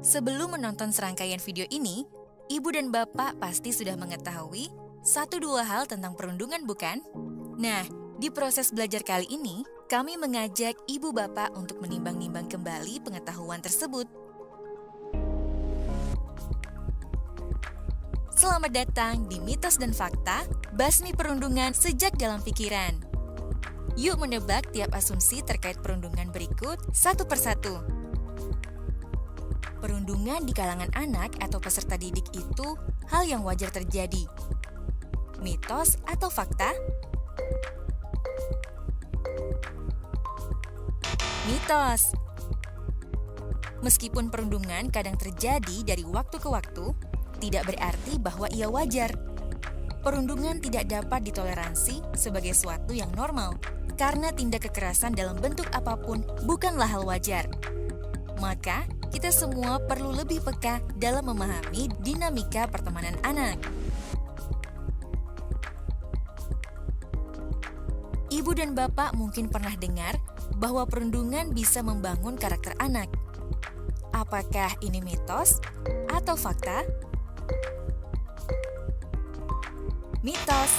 Sebelum menonton serangkaian video ini, Ibu dan Bapak pasti sudah mengetahui 1-2 hal tentang perundungan, bukan? Nah, di proses belajar kali ini, kami mengajak Ibu Bapak untuk menimbang-nimbang kembali pengetahuan tersebut. Selamat datang di Mitos dan Fakta, Basmi Perundungan Sejak Dalam Pikiran. Yuk menebak tiap asumsi terkait perundungan berikut satu persatu. Perundungan di kalangan anak atau peserta didik itu hal yang wajar terjadi. Mitos atau fakta? Mitos. Meskipun perundungan kadang terjadi dari waktu ke waktu, tidak berarti bahwa ia wajar. Perundungan tidak dapat ditoleransi sebagai suatu yang normal, karena tindak kekerasan dalam bentuk apapun bukanlah hal wajar. Maka, kita semua perlu lebih peka dalam memahami dinamika pertemanan anak. Ibu dan Bapak mungkin pernah dengar bahwa perundungan bisa membangun karakter anak. Apakah ini mitos atau fakta? Mitos.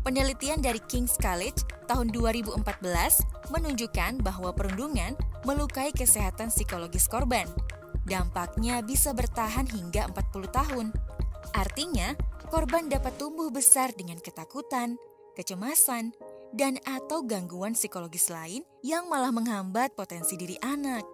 Penelitian dari King's College tahun 2014 menunjukkan bahwa perundungan melukai kesehatan psikologis korban. Dampaknya bisa bertahan hingga 40 tahun. Artinya, korban dapat tumbuh besar dengan ketakutan, kecemasan, dan atau gangguan psikologis lain yang malah menghambat potensi diri anak.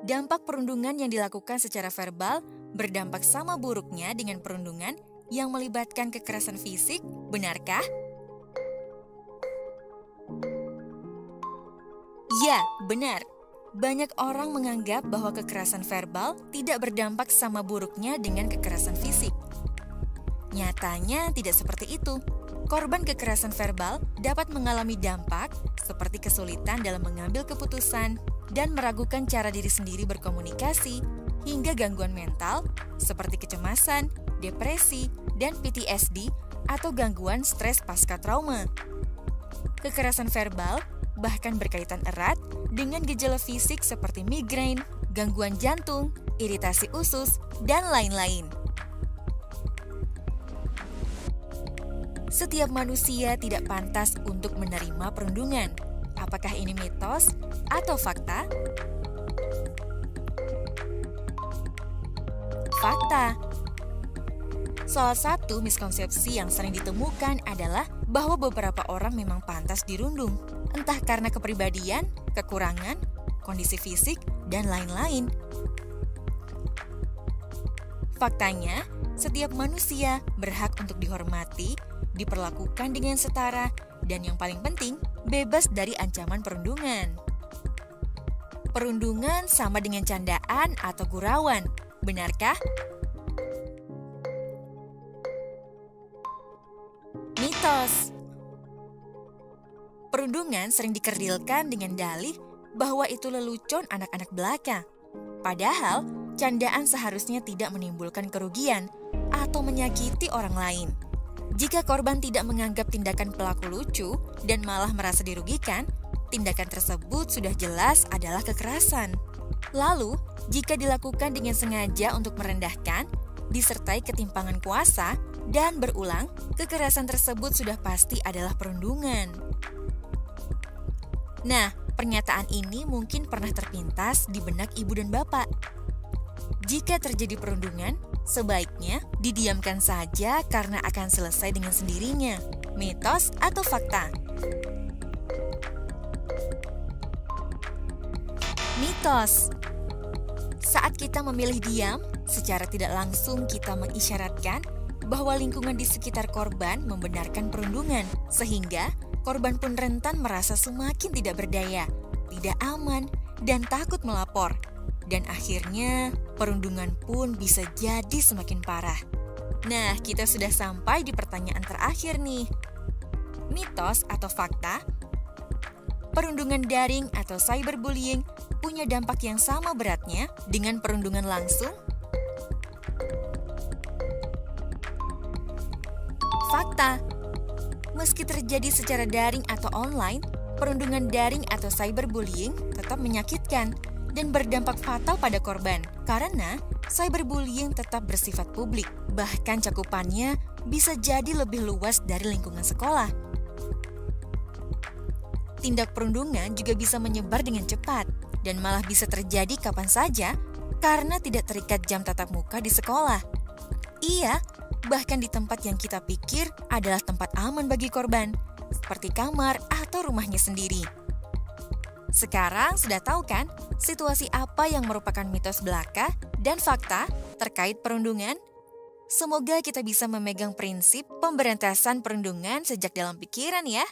Dampak perundungan yang dilakukan secara verbal berdampak sama buruknya dengan perundungan yang melibatkan kekerasan fisik, benarkah? Ya, benar. Banyak orang menganggap bahwa kekerasan verbal tidak berdampak sama buruknya dengan kekerasan fisik. Nyatanya tidak seperti itu. Korban kekerasan verbal dapat mengalami dampak seperti kesulitan dalam mengambil keputusan dan meragukan cara diri sendiri berkomunikasi, hingga gangguan mental seperti kecemasan, depresi, dan PTSD atau gangguan stres pasca trauma. Kekerasan verbal bahkan berkaitan erat dengan gejala fisik seperti migrain, gangguan jantung, iritasi usus, dan lain-lain. Setiap manusia tidak pantas untuk menerima perundungan. Apakah ini mitos atau fakta? Fakta. Salah satu miskonsepsi yang sering ditemukan adalah bahwa beberapa orang memang pantas dirundung, entah karena kepribadian, kekurangan, kondisi fisik, dan lain-lain. Faktanya, setiap manusia berhak untuk dihormati, diperlakukan dengan setara, dan yang paling penting, bebas dari ancaman perundungan. Perundungan sama dengan candaan atau gurauan, benarkah? Mitos. Perundungan sering dikerdilkan dengan dalih bahwa itu lelucon anak-anak belaka. Padahal, candaan seharusnya tidak menimbulkan kerugian atau menyakiti orang lain. Jika korban tidak menganggap tindakan pelaku lucu dan malah merasa dirugikan, tindakan tersebut sudah jelas adalah kekerasan. Lalu, jika dilakukan dengan sengaja untuk merendahkan, disertai ketimpangan kuasa, dan berulang, kekerasan tersebut sudah pasti adalah perundungan. Nah, pernyataan ini mungkin pernah terpintas di benak ibu dan bapak. Jika terjadi perundungan, sebaiknya didiamkan saja karena akan selesai dengan sendirinya. Mitos atau fakta? Mitos. Saat kita memilih diam, secara tidak langsung kita mengisyaratkan bahwa lingkungan di sekitar korban membenarkan perundungan, sehingga korban pun rentan merasa semakin tidak berdaya, tidak aman, dan takut melapor. Dan akhirnya, perundungan pun bisa jadi semakin parah. Nah, kita sudah sampai di pertanyaan terakhir nih. Mitos atau fakta? Perundungan daring atau cyberbullying punya dampak yang sama beratnya dengan perundungan langsung? Fakta. Meski terjadi secara daring atau online, perundungan daring atau cyberbullying tetap menyakitkan dan berdampak fatal pada korban karena cyberbullying tetap bersifat publik, bahkan cakupannya bisa jadi lebih luas dari lingkungan sekolah. Tindak perundungan juga bisa menyebar dengan cepat dan malah bisa terjadi kapan saja karena tidak terikat jam tatap muka di sekolah. Iya, bahkan di tempat yang kita pikir adalah tempat aman bagi korban, seperti kamar atau rumahnya sendiri. Sekarang sudah tahu kan situasi apa yang merupakan mitos belaka dan fakta terkait perundungan? Semoga kita bisa memegang prinsip pemberantasan perundungan sejak dalam pikiran ya.